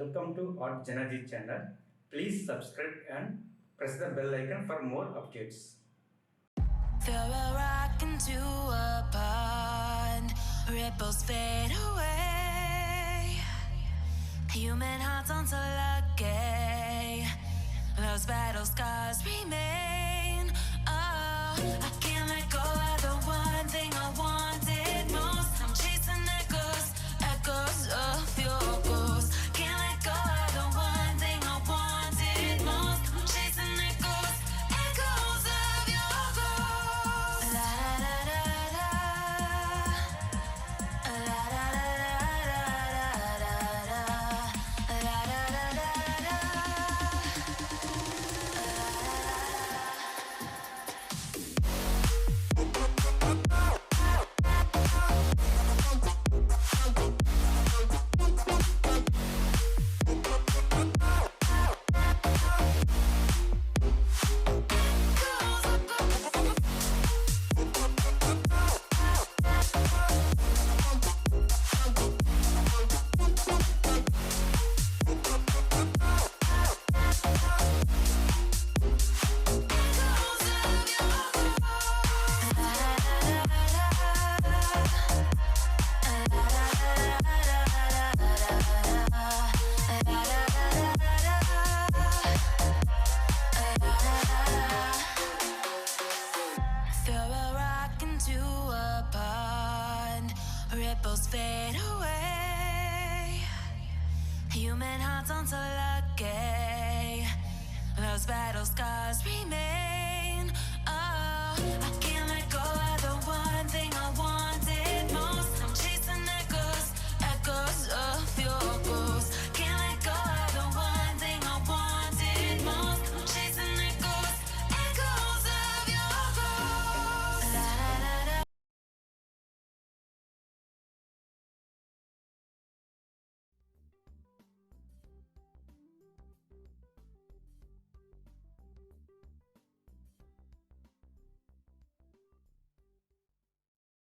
Welcome to artjanag channel. Please subscribe and press the bell icon for more updates. Throw a rock into a pond, ripples fade away. Human hearts aren't so lucky, those battle scars remain. Oh, I can't let go of the one thing I wanted most. I'm chasing echoes of your ghost. Can't let go of the one thing I wanted most. I'm chasing echoes of your ghost. La da da da da, la da da da da da, la da da da da. Ripples fade away. Human hearts aren't so lucky, those battle scars remain.